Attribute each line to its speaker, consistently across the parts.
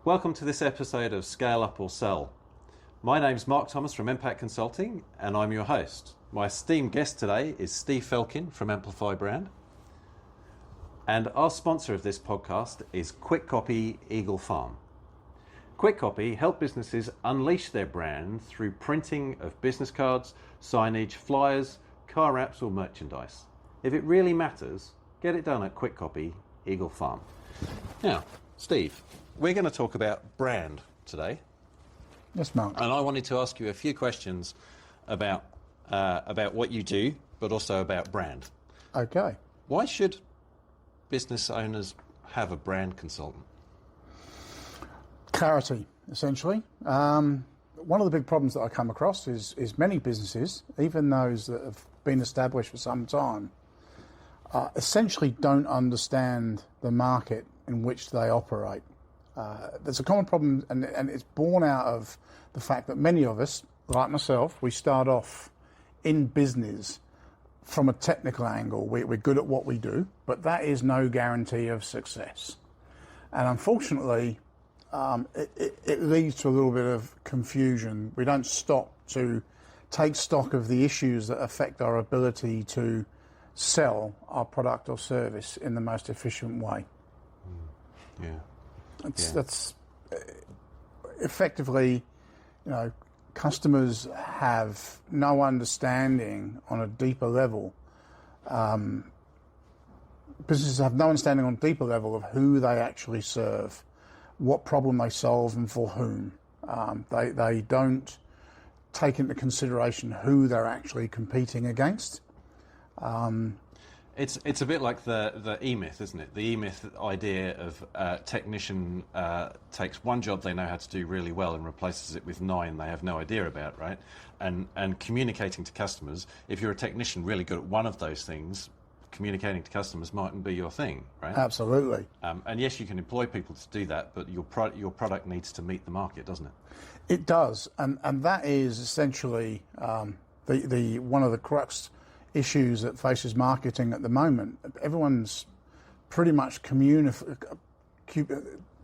Speaker 1: Welcome to this episode of Scale Up or Sell. My name's Mark Thomas from Impact Consulting and I'm your host. My esteemed guest today is Steve Felkin from Amplify Brand. And our sponsor of this podcast is Quick Copy Eagle Farm. Quick Copy help businesses unleash their brand through printing of business cards, signage, flyers, car wraps or merchandise. If it really matters, get it done at Quick Copy Eagle Farm. Now, Steve, we're going to talk about brand today.
Speaker 2: Yes, Mark.
Speaker 1: And I wanted to ask you a few questions about what you do, but also about brand.
Speaker 2: Okay.
Speaker 1: Why should business owners have a brand consultant?
Speaker 2: Clarity, essentially. One of the big problems that I come across is many businesses, even those that have been established for some time, essentially don't understand the market in which they operate. There's a common problem, and it's born out of the fact that many of us, like myself, we start off in business from a technical angle. We're good at what we do, but that is no guarantee of success. And unfortunately, it leads to a little bit of confusion. We don't stop to take stock of the issues that affect our ability to sell our product or service in the most efficient way.
Speaker 1: Yeah.
Speaker 2: That's effectively, customers have no understanding on a deeper level. Businesses have no understanding on a deeper level of who they actually serve, what problem they solve and for whom. They don't take into consideration who they're actually competing against.
Speaker 1: It's a bit like the E-myth, isn't it? The E-myth idea of technician takes one job they know how to do really well and replaces it with 9 they have no idea about, right? And communicating to customers, if you're a technician really good at one of those things, communicating to customers mightn't be your thing, right?
Speaker 2: Absolutely.
Speaker 1: And yes, you can employ people to do that, but your product needs to meet the market, doesn't it?
Speaker 2: It does, and that is essentially the one of the crux issues that faces marketing at the moment. Everyone's pretty much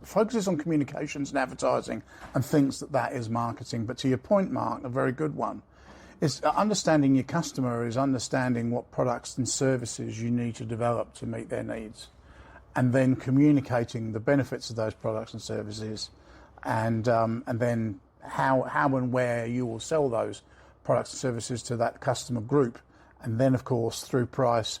Speaker 2: focuses on communications and advertising and thinks that is marketing. But to your point, Mark, a very good one, is understanding your customer is understanding what products and services you need to develop to meet their needs, and then communicating the benefits of those products and services, and then how and where you will sell those products and services to that customer group. And then, of course, through price,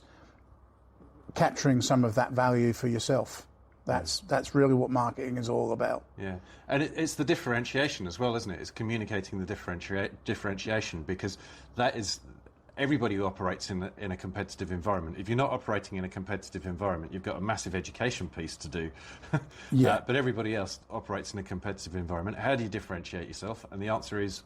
Speaker 2: capturing some of that value for yourself. That's really what marketing is all about.
Speaker 1: Yeah, and it's the differentiation as well, isn't it? It's communicating the differentiation, because that is everybody who operates in a competitive environment. If you're not operating in a competitive environment, you've got a massive education piece to do.
Speaker 2: Yeah.
Speaker 1: But everybody else operates in a competitive environment. How do you differentiate yourself? And the answer is,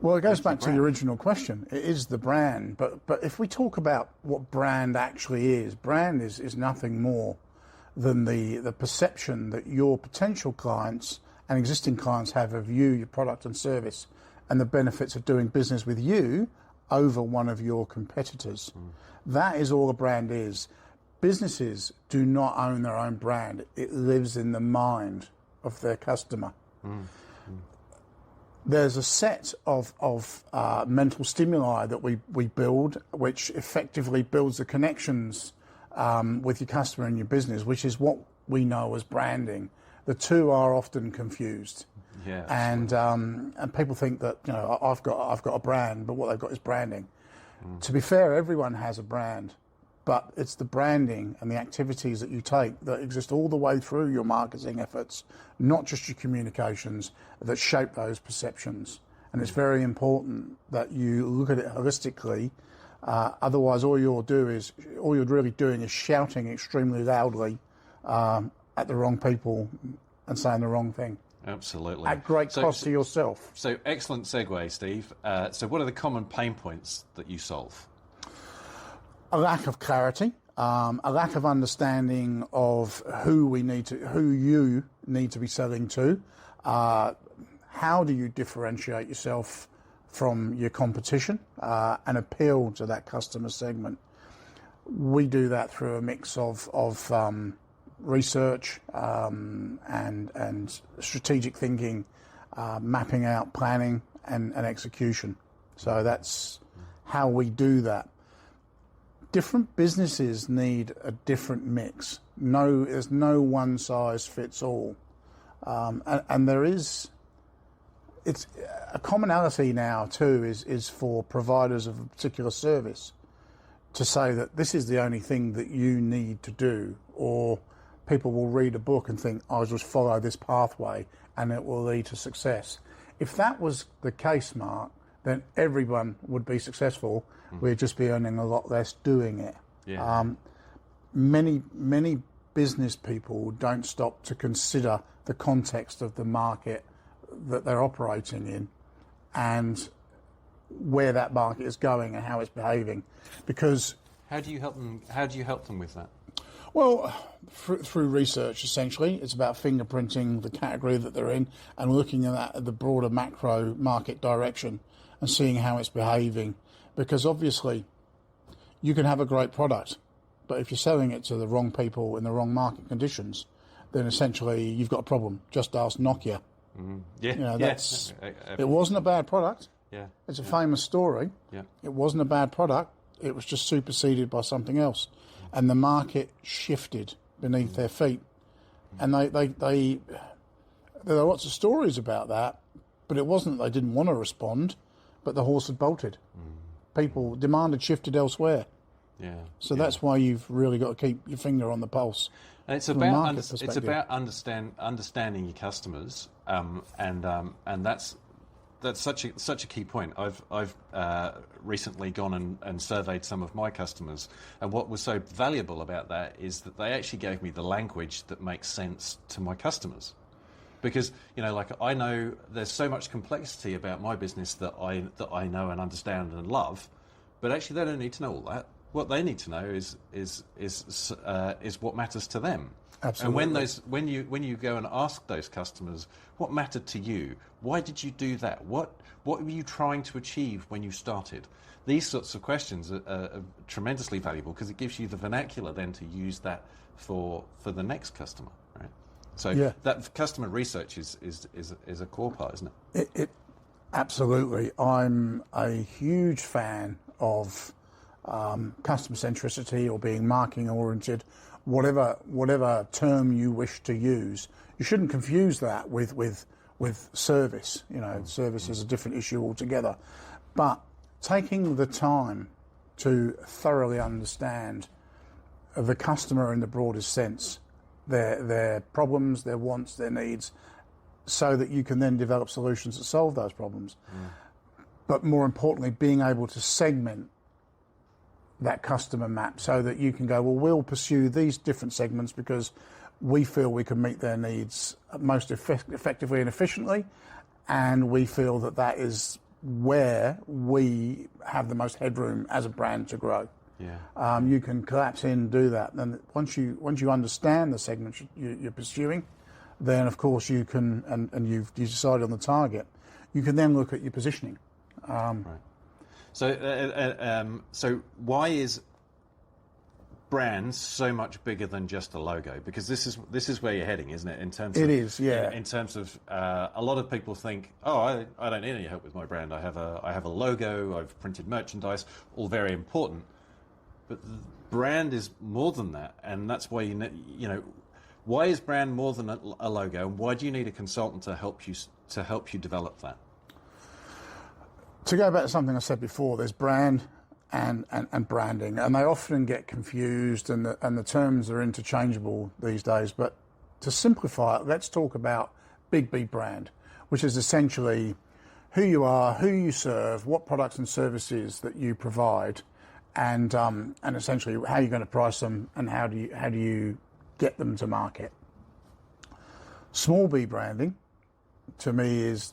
Speaker 2: well, it goes back to the original question. It is the brand, but if we talk about what brand actually is, brand is nothing more than the perception that your potential clients and existing clients have of you, your product and service, and the benefits of doing business with you over one of your competitors. That is all a brand is. Businesses do not own their own brand. It lives in the mind of their customer. There's a set of mental stimuli that we build, which effectively builds the connections with your customer and your business, which is what we know as branding. The two are often confused.
Speaker 1: yeah,
Speaker 2: And people think that I've got a brand, but what they've got is branding. To be fair, everyone has a brand, but it's the branding and the activities that you take that exist all the way through your marketing efforts, not just your communications, that shape those perceptions. And it's very important that you look at it holistically. Otherwise, all you're really doing is shouting extremely loudly at the wrong people and saying the wrong thing.
Speaker 1: absolutely.
Speaker 2: At great cost to yourself.
Speaker 1: So excellent segue, Steve. So what are the common pain points that you solve?
Speaker 2: A lack of clarity, a lack of understanding of who you need to be selling to. How do you differentiate yourself from your competition and appeal to that customer segment? We do that through a mix of research and strategic thinking, mapping out, planning, and execution. So that's how we do that. Different businesses need a different mix. There's no one size fits all, and it's a commonality now too is for providers of a particular service to say that this is the only thing that you need to do, or people will read a book and think, I'll just follow this pathway and it will lead to success. If that was the case, Mark, then everyone would be successful. We'd just be earning a lot less doing it.
Speaker 1: Yeah.
Speaker 2: Many business people don't stop to consider the context of the market that they're operating in and where that market is going and how it's behaving. Because
Speaker 1: How do you help them with that?
Speaker 2: well, through research, essentially, it's about fingerprinting the category that they're in and looking at the broader macro market direction and seeing how it's behaving. Because obviously, you can have a great product, but if you're selling it to the wrong people in the wrong market conditions, then essentially you've got a problem. Just ask Nokia.
Speaker 1: Yeah,
Speaker 2: It wasn't a bad product.
Speaker 1: Yeah,
Speaker 2: It's a famous story.
Speaker 1: Yeah.
Speaker 2: It wasn't a bad product. It was just superseded by something else. And the market shifted beneath their feet. And there are lots of stories about that, but it wasn't that they didn't want to respond, but the horse had bolted. Demand had shifted elsewhere.
Speaker 1: Yeah.
Speaker 2: So that's why you've really got to keep your finger on the pulse.
Speaker 1: And it's
Speaker 2: from a
Speaker 1: about
Speaker 2: market perspective.
Speaker 1: it's about understanding your customers, and that's such a key point. I've recently gone and surveyed some of my customers, and what was so valuable about that is that they actually gave me the language that makes sense to my customers. Because like I know there's so much complexity about my business that I know and understand and love, but actually they don't need to know all that. What they need to know is what matters to them.
Speaker 2: Absolutely.
Speaker 1: And when you go and ask those customers what mattered to you, why did you do that? What were you trying to achieve when you started? These sorts of questions are tremendously valuable because it gives you the vernacular then to use that for the next customer, right? So that customer research is a core part, isn't it?
Speaker 2: It absolutely. I'm a huge fan of customer centricity or being marketing oriented, whatever term you wish to use. You shouldn't confuse that with service. Service is a different issue altogether. But taking the time to thoroughly understand the customer in the broadest sense, their problems, their wants, their needs, so that you can then develop solutions that solve those problems. But more importantly, being able to segment that customer map so that you can go, well, we'll pursue these different segments because we feel we can meet their needs most effectively and efficiently, and we feel that is where we have the most headroom as a brand to grow.
Speaker 1: Yeah.
Speaker 2: You can collapse in and do that. And once you understand the segments you're pursuing, then of course you can, and you've decided on the target, you can then look at your positioning.
Speaker 1: Right. So why is brand so much bigger than just a logo? Because this is where you're heading, isn't it? In terms of,
Speaker 2: it is, yeah.
Speaker 1: In terms of a lot of people think, I don't need any help with my brand. I have a logo. I've printed merchandise. All very important, but the brand is more than that, and that's why why is brand more than a logo, and why do you need a consultant to help you develop that?
Speaker 2: To go back to something I said before, there's brand and branding, and they often get confused, and the terms are interchangeable these days. But to simplify it, let's talk about Big B brand, which is essentially who you are, who you serve, what products and services that you provide, and essentially how you're going to price them and how do you get them to market. Small B branding, to me, is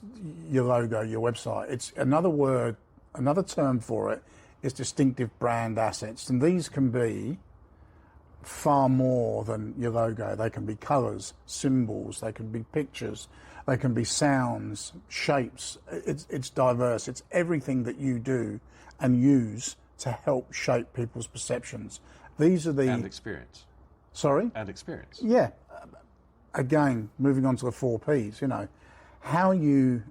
Speaker 2: your logo, your website. It's another term for it is distinctive brand assets. And these can be far more than your logo. They can be colours, symbols, they can be pictures, they can be sounds, shapes. It's diverse. It's everything that you do and use to help shape people's perceptions. These are the...
Speaker 1: And experience.
Speaker 2: Sorry?
Speaker 1: And experience.
Speaker 2: Yeah. Again, moving on to the 4 Ps, how you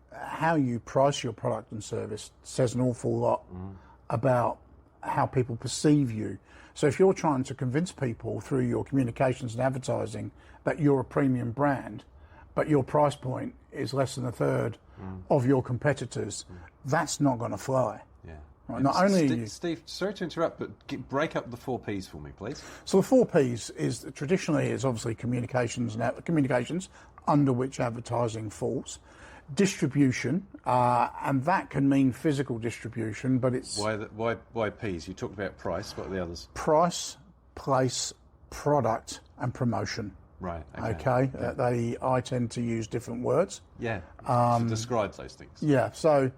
Speaker 2: price your product and service says an awful lot about how people perceive you. So if you're trying to convince people through your communications and advertising that you're a premium brand, but your price point is less than a third of your competitors, that's not going to fly.
Speaker 1: Yeah.
Speaker 2: Right? Not only
Speaker 1: Steve, sorry to interrupt, but break up the 4 Ps for me, please.
Speaker 2: So the 4 Ps is traditionally is obviously communications, under which advertising falls, distribution, and that can mean physical distribution, but it's
Speaker 1: why Ps? You talked about price. What are the others?
Speaker 2: price, place, product, and promotion.
Speaker 1: Right.
Speaker 2: Okay. I tend to use different words.
Speaker 1: Yeah. To describe those things.
Speaker 2: Yeah. So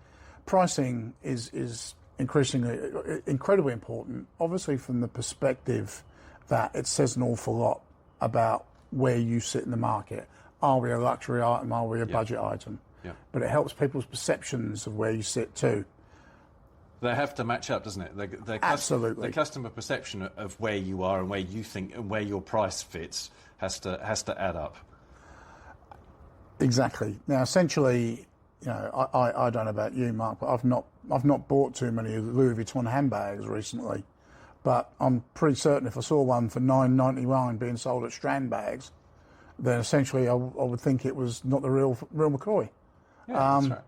Speaker 2: pricing is incredibly important, obviously from the perspective that it says an awful lot about where you sit in the market. Are we a luxury item? Are we a budget item?
Speaker 1: Yeah.
Speaker 2: But it helps people's perceptions of where you sit too.
Speaker 1: They have to match up, doesn't it?
Speaker 2: Absolutely.
Speaker 1: The customer perception of where you are and where you think and where your price fits has to add up.
Speaker 2: Exactly. Now, essentially, I don't know about you, Mark, but I've not bought too many Louis Vuitton handbags recently. But I'm pretty certain if I saw one for $9.99 being sold at Strand Bags, then essentially I would think it was not the real McCoy.
Speaker 1: Yeah, that's right.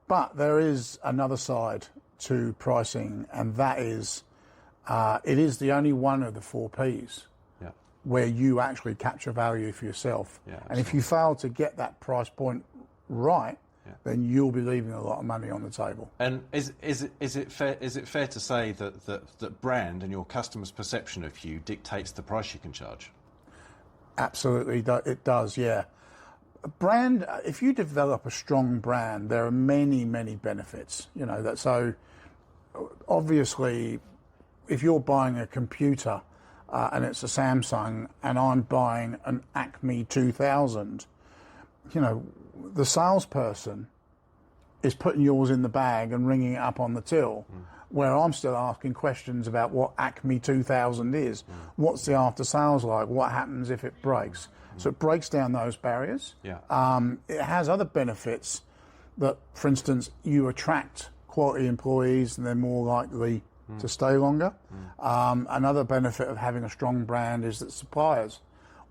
Speaker 2: But there is another side to pricing, and that is it is the only one of the 4 Ps where you actually capture value for yourself.
Speaker 1: Yeah,
Speaker 2: and if you fail to get that price point right, then you'll be leaving a lot of money on the table.
Speaker 1: And is it fair to say that brand and your customer's perception of you dictates the price you can charge?
Speaker 2: Absolutely, it does. Yeah. A brand, if you develop a strong brand, there are many, many benefits. So obviously, if you're buying a computer and it's a Samsung, and I'm buying an Acme 2000, the salesperson is putting yours in the bag and ringing it up on the till, where I'm still asking questions about what Acme 2000 is. What's the after sales like? What happens if it breaks? So it breaks down those barriers.
Speaker 1: Yeah.
Speaker 2: It has other benefits that, for instance, you attract quality employees and they're more likely to stay longer. Another benefit of having a strong brand is that suppliers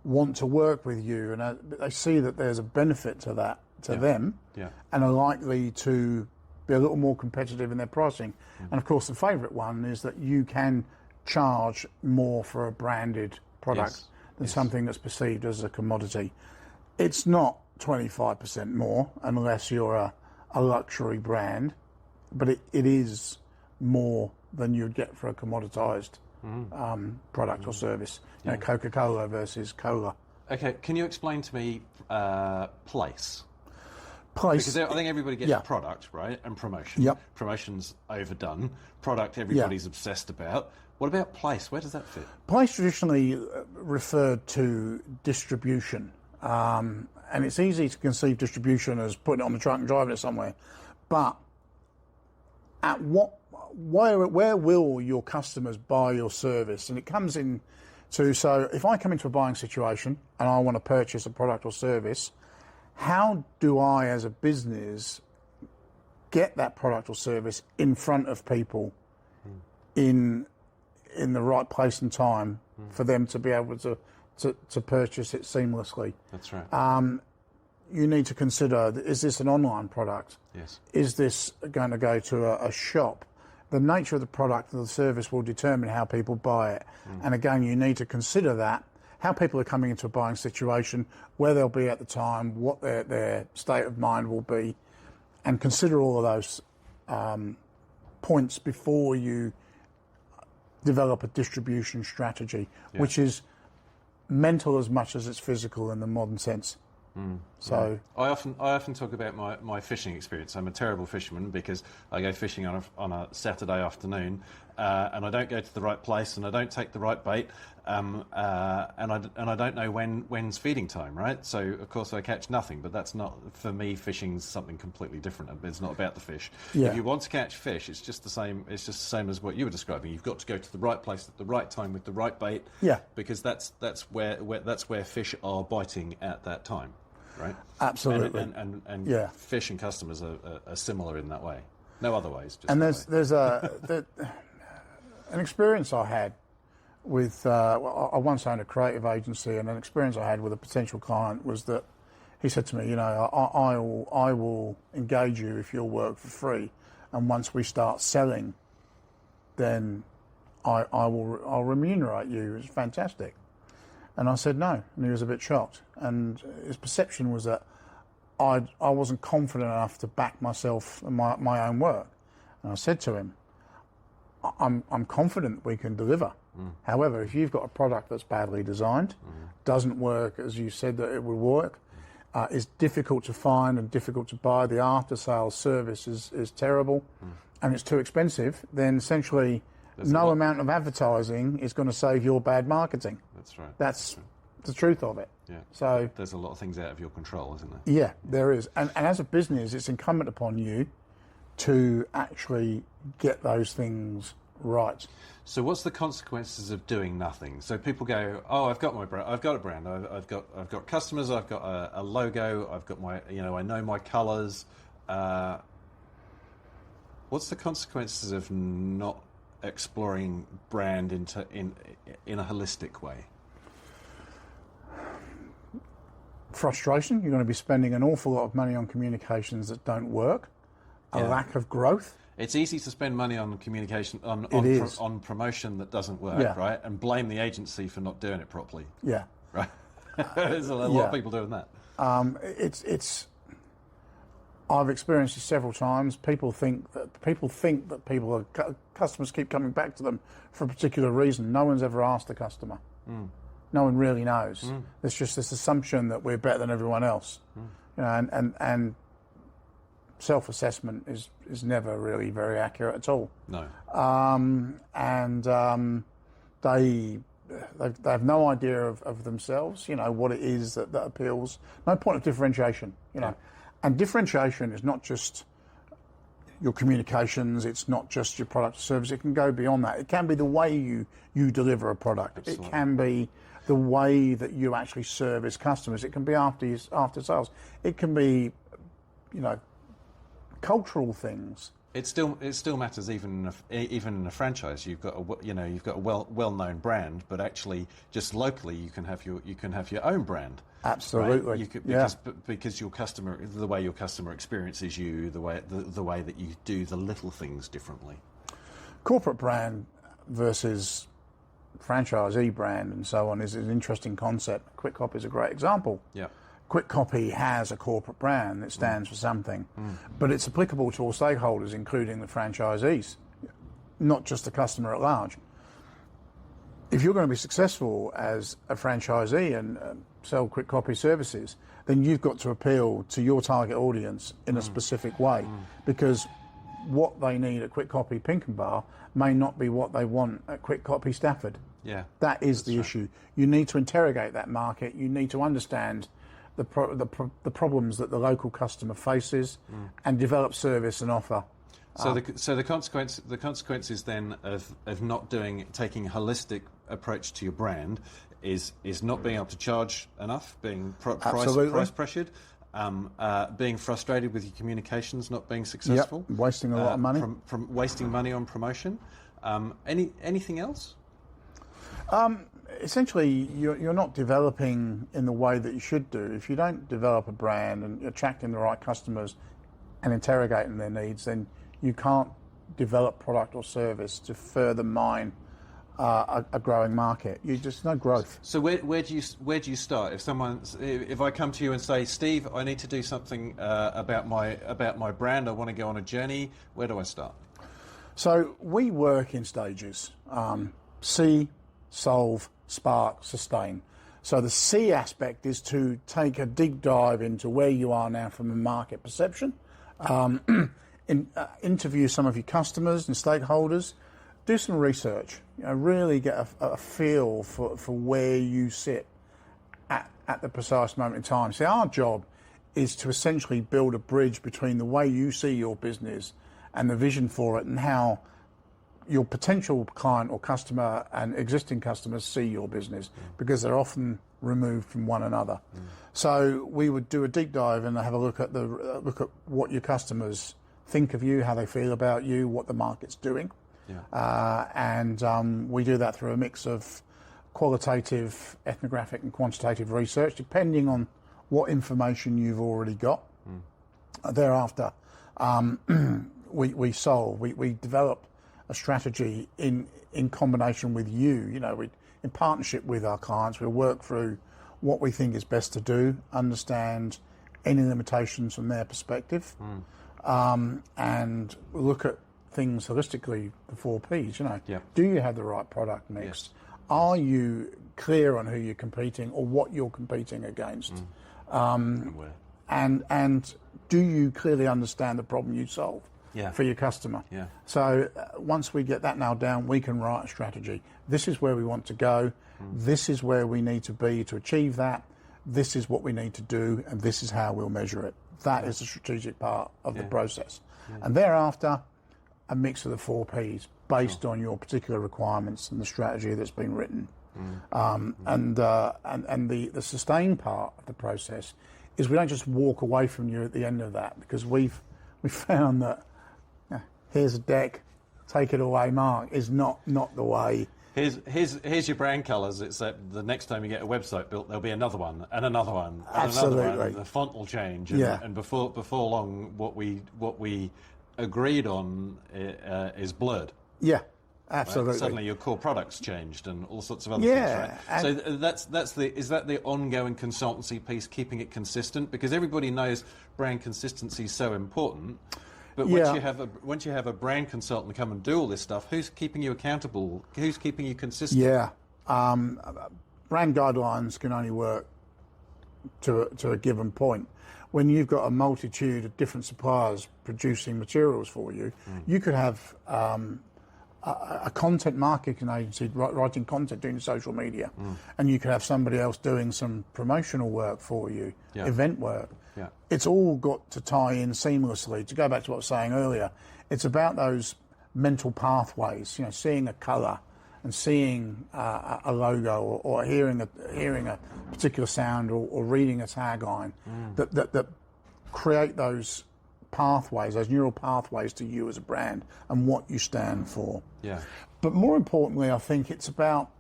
Speaker 2: want to work with you, and they see that there's a benefit to that them, and are likely to be a little more competitive in their pricing. And of course, the favourite one is that you can charge more for a branded product than something that's perceived as a commodity. It's not 25% more unless you're a luxury brand, but it is more than you'd get for a commoditized product or service. Coca-Cola versus cola.
Speaker 1: Okay, can you explain to me place?
Speaker 2: Place.
Speaker 1: Because I think everybody gets product, right, and promotion.
Speaker 2: Yep.
Speaker 1: Promotion's overdone. Product everybody's obsessed about. What about place? Where does that fit?
Speaker 2: Place traditionally referred to distribution. And it's easy to conceive distribution as putting it on the truck and driving it somewhere. But at where will your customers buy your service? And it comes in so if I come into a buying situation and I want to purchase a product or service, how do I as a business get that product or service in front of people in the right place and time for them to be able to purchase it seamlessly?
Speaker 1: That's right.
Speaker 2: You need to consider, is this an online product?
Speaker 1: Yes.
Speaker 2: Is this going to go to a shop? The nature of the product and the service will determine how people buy it. And again, you need to consider that, how people are coming into a buying situation, where they'll be at the time, what their state of mind will be, and consider all of those points before you develop a distribution strategy, which is mental as much as it's physical in the modern sense. So
Speaker 1: I often talk about my fishing experience. I'm a terrible fisherman because I go fishing on a Saturday afternoon, and I don't go to the right place, and I don't take the right bait, and I don't know when's feeding time, right? So of course I catch nothing. But that's not, for me. Fishing's something completely different. It's not about the fish.
Speaker 2: Yeah.
Speaker 1: If you want to catch fish, it's just the same. It's just the same as what you were describing. You've got to go to the right place at the right time with the right bait.
Speaker 2: Yeah.
Speaker 1: Because that's where fish are biting at that time. Right.
Speaker 2: absolutely.
Speaker 1: And
Speaker 2: Yeah.
Speaker 1: fish and customers are similar in that way. No other ways. Just
Speaker 2: And
Speaker 1: that way.
Speaker 2: there's an experience I had with I once owned a creative agency, and an experience I had with a potential client was that he said to me, you know, I will engage you if you'll work for free, and once we start selling, then I'll remunerate you. It's fantastic. And I said no, and he was a bit shocked. And his perception was that I wasn't confident enough to back myself and my own work. And I said to him, I'm confident we can deliver. However, if you've got a product that's badly designed, doesn't work as you said that it would work, is difficult to find and difficult to buy, the after-sales service is terrible, and it's too expensive, then essentially no amount of advertising is going to save your bad marketing.
Speaker 1: That's right.
Speaker 2: That's the truth of it.
Speaker 1: Yeah.
Speaker 2: So
Speaker 1: There's a lot of things out of your control, isn't there?
Speaker 2: yeah, there is. And as a business, it's incumbent upon you to actually get those things right.
Speaker 1: So what's the consequences of doing nothing? So people go, oh, I've got my brand, I've got a brand, I've got customers, I've got a logo, I've got my, I know my colours. What's the consequences of not exploring brand in a holistic way?
Speaker 2: Frustration. You're going to be spending an awful lot of money on communications that don't work. A lack of growth.
Speaker 1: It's easy to spend money on communication, on promotion that doesn't work, right? And blame the agency for not doing it properly.
Speaker 2: Yeah.
Speaker 1: Right. There's a lot of people doing that. I've experienced it several times. People think that customers keep coming back to them for a particular reason. No one's ever asked the customer. No one really knows. There's just this assumption that we're better than everyone else. And self-assessment is never really very accurate at all. No.
Speaker 2: They have no idea of themselves, what it is that appeals. No point of differentiation, And differentiation is not just your communications, it's not just your product or service, it can go beyond that. It can be the way you deliver a product. Absolutely. It can be the way that you actually service customers. It can be after sales. It can be, cultural things. It
Speaker 1: still matters even in a franchise. You've got a well-known brand, but actually just locally you can have your own brand.
Speaker 2: Absolutely.
Speaker 1: Right? Because your customer, the way your customer experiences you, the way that you do the little things differently.
Speaker 2: Corporate brand versus franchisee brand and so on is an interesting concept. Quick Copy is a great example.
Speaker 1: Yeah.
Speaker 2: Quick Copy has a corporate brand that stands for something, but it's applicable to all stakeholders, including the franchisees, not just the customer at large. If you're going to be successful as a franchisee and sell Quick Copy services, then you've got to appeal to your target audience in a specific way, because what they need at Quick Copy Pinkenbar may not be what they want at Quick Copy Stafford.
Speaker 1: Yeah,
Speaker 2: that is the issue. You need to interrogate that market. You need to understand the problems that the local customer faces and develop service and offer.
Speaker 1: So the consequences then of not taking a holistic approach to your brand is not being able to charge enough, being price pressured, being frustrated with your communications, not being successful,
Speaker 2: wasting a lot of money,
Speaker 1: from wasting money on promotion. Anything else?
Speaker 2: Essentially, you're not developing in the way that you should do. If you don't develop a brand and attracting the right customers and interrogating their needs, then you can't develop product or service to further mine a growing market. There's no growth.
Speaker 1: So where do you start? If I come to you and say, Steve, I need to do something about my brand, I want to go on a journey, where do I start?
Speaker 2: So we work in stages: see, solve, spark, sustain. So the C aspect is to take a deep dive into where you are now from a market perception, interview some of your customers and stakeholders, do some research, really get a feel for where you sit at the precise moment in time. See, our job is to essentially build a bridge between the way you see your business and the vision for it, and how your potential client or customer and existing customers see your business, because they're often removed from one another. So we would do a deep dive and have a look at what your customers think of you, how they feel about you, what the market's doing. And we do that through a mix of qualitative, ethnographic and quantitative research, depending on what information you've already got. Thereafter, we develop a strategy in combination with you. In partnership with our clients, we'll work through what we think is best to do, understand any limitations from their perspective, and look at things holistically, the 4 Ps. Do you have the right product mix?
Speaker 1: Yes.
Speaker 2: Are you clear on who you're competing or what you're competing against? And do you clearly understand the problem you solve for your customer? So once we get that nailed down, we can write a strategy. This is where we want to go. This is where we need to be to achieve that. This is what we need to do, and this is how we'll measure it. That is the strategic part of the process. And thereafter, a mix of the 4 Ps based on your particular requirements and the strategy that's been written. And the sustained part of the process is we don't just walk away from you at the end of that, because we found that here's a deck, take it away, Mark, is not the way.
Speaker 1: Here's your brand colours. It's that the next time you get a website built, there'll be another one and another one and
Speaker 2: Absolutely.
Speaker 1: another one. And the font will change. And before long, what we agreed on is blurred.
Speaker 2: Yeah, absolutely.
Speaker 1: Right? Suddenly your core product's changed and all sorts of other things. Right? So is that the ongoing consultancy piece, keeping it consistent? Because everybody knows brand consistency is so important. But once you have a brand consultant come and do all this stuff, who's keeping you accountable? Who's keeping you consistent?
Speaker 2: Brand guidelines can only work to a given point. When you've got a multitude of different suppliers producing materials for you, you could have a content marketing agency writing content, doing social media, and you could have somebody else doing some promotional work for you, event work. It's all got to tie in seamlessly. To go back to what I was saying earlier, it's about those mental pathways. Seeing a colour and seeing a logo, or hearing a particular sound, or reading a tagline that create those pathways, those neural pathways to you as a brand and what you stand for. But more importantly, I think it's about,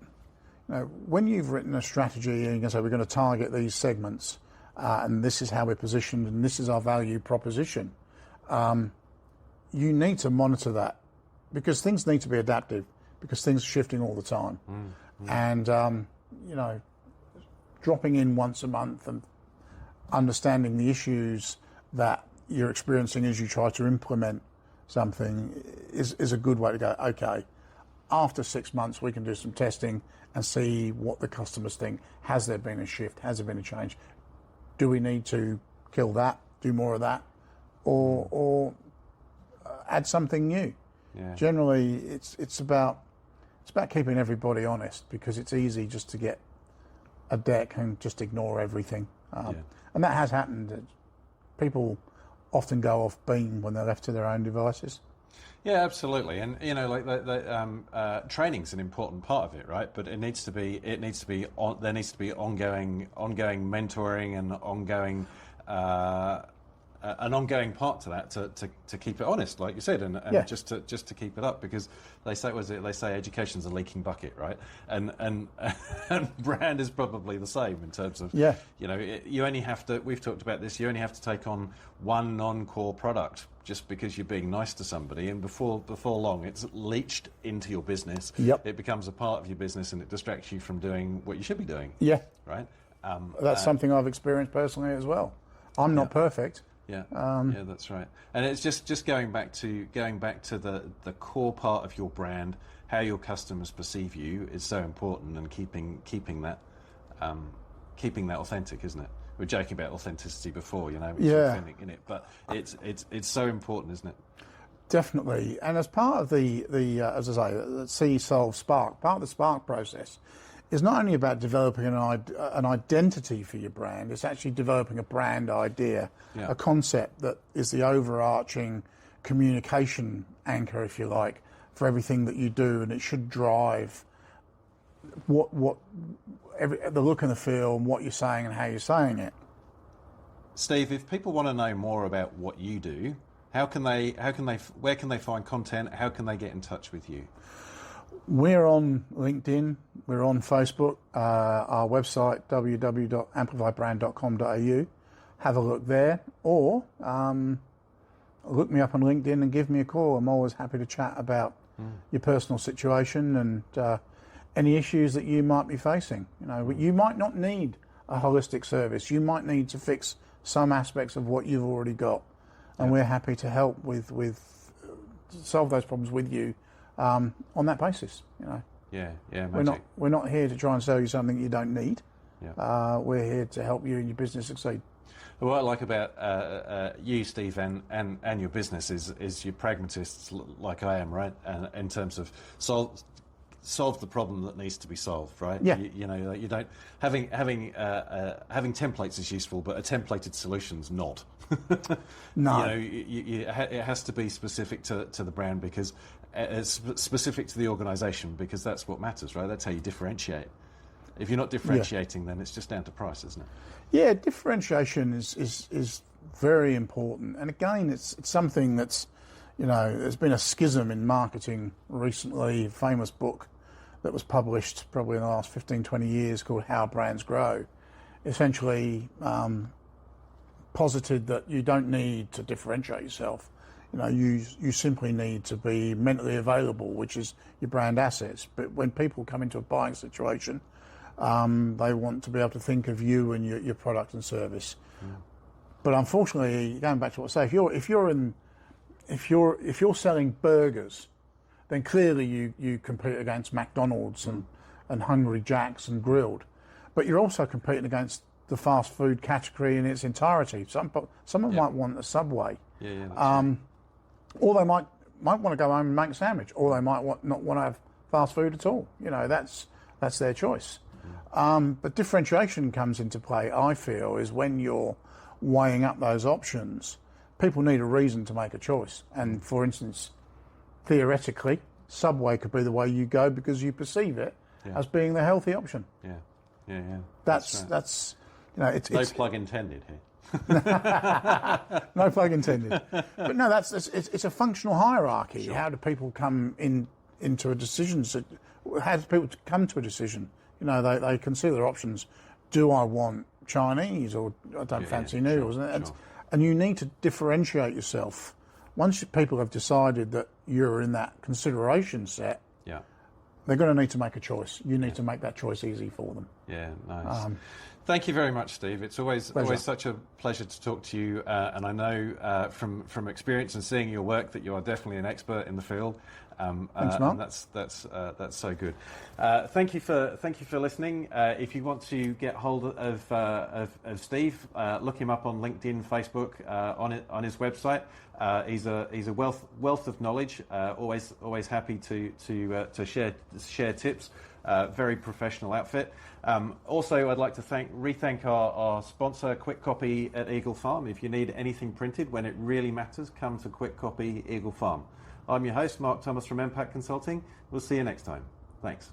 Speaker 2: when you've written a strategy and you can say we're going to target these segments, and this is how we're positioned and this is our value proposition, you need to monitor that, because things need to be adaptive, because things are shifting all the time. And dropping in once a month and understanding the issues that you're experiencing as you try to implement something is a good way to go. Okay, after 6 months we can do some testing and see what the customers think. Has there been a shift? Has there been a change? Do we need to kill that, do more of that, or add something new? Generally, it's about keeping everybody honest, because it's easy just to get a deck and just ignore everything. And that has happened. People often go off beam when they're left to their own devices.
Speaker 1: Yeah, absolutely, and training's an important part of it, right? But there needs to be ongoing mentoring and an ongoing part to that to keep it honest, like you said, and just to keep it up, because they say education's a leaking bucket, right? And brand is probably the same in terms of you only have to. We've talked about this. You only have to take on one non-core product just because you're being nice to somebody, and before long it's leached into your business. It becomes a part of your business, and it distracts you from doing what you should be doing. Right.
Speaker 2: That's something I've experienced personally as well. I'm not perfect.
Speaker 1: That's right. And it's just going back to the core part of your brand, how your customers perceive you is so important, and keeping that keeping that authentic, isn't it? We were joking about authenticity before, you know,
Speaker 2: Yeah.
Speaker 1: in it, but it's so important, isn't it?
Speaker 2: Definitely. And as part of the as I say, the See, Solve, Spark, part of the Spark process is not only about developing an identity for your brand, it's actually developing a brand idea,
Speaker 1: Yeah.
Speaker 2: a concept that is the overarching communication anchor, if you like, for everything that you do, and it should drive the look and the feel and what you're saying and how you're saying it.
Speaker 1: Steve, if people want to know more about what you do, where can they find content? How can they get in touch with you?
Speaker 2: We're on LinkedIn, we're on Facebook, our website, www.amplifybrand.com.au. Have a look there, or look me up on LinkedIn and give me a call. I'm always happy to chat about your personal situation and any issues that you might be facing. You know, you might not need a holistic service. You might need to fix some aspects of what you've already got, and we're happy to help with solve those problems with you on that basis. You know, we're not here to try and sell you something you don't need. Yeah. We're here to help you and your business succeed.
Speaker 1: What I like about you, Steve, and your business is you're pragmatists like I am, right? And in terms of solve the problem that needs to be solved, right?
Speaker 2: Yeah.
Speaker 1: You know, you don't having templates is useful, but a templated solution's not.
Speaker 2: No.
Speaker 1: You know, it has to be specific to the brand, because it's specific to the organisation, because that's what matters, right? That's how you differentiate. If you're not differentiating, then it's just down to price, isn't it?
Speaker 2: Yeah, differentiation is very important. And again, it's something that's, you know, there's been a schism in marketing recently, a famous book that was published probably in the last 15, 20 years called How Brands Grow, essentially posited that you don't need to differentiate yourself. You know, you simply need to be mentally available, which is your brand assets. But when people come into a buying situation, they want to be able to think of you and your product and service. But unfortunately, going back to what I say, if you're selling burgers, then clearly you compete against McDonald's and Hungry Jack's and Grilled. But you're also competing against the fast food category in its entirety. Someone might want a Subway. Or they might want to go home and make a sandwich, or they might not want to have fast food at all. You know, that's their choice. But differentiation comes into play, I feel, is when you're weighing up those options. People need a reason to make a choice. And for instance, theoretically, Subway could be the way you go because you perceive it as being the healthy option.
Speaker 1: Yeah.
Speaker 2: That's you know, it's
Speaker 1: no plug intended here.
Speaker 2: No plug intended. But no, it's a functional hierarchy. Sure. How do people come into a decision? How do people come to a decision? You know, they consider their options. Do I want Chinese, or I don't fancy noodles? Sure. And you need to differentiate yourself. Once people have decided that you're in that consideration set, they're going to need to make a choice. You need to make that choice easy for them.
Speaker 1: Yeah, nice. Thank you very much, Steve. It's always such a pleasure to talk to you, and I know from experience and seeing your work that you are definitely an expert in the field.
Speaker 2: Thanks, Mark.
Speaker 1: And that's so good. Thank you for listening. If you want to get hold of Steve, look him up on LinkedIn, Facebook, on his website. He's a wealth of knowledge. Always happy to share tips. Very professional outfit. Also, I'd like to rethank our sponsor, Quick Copy at Eagle Farm. If you need anything printed when it really matters, come to Quick Copy Eagle Farm. I'm your host, Mark Thomas from Impact Consulting. We'll see you next time. Thanks.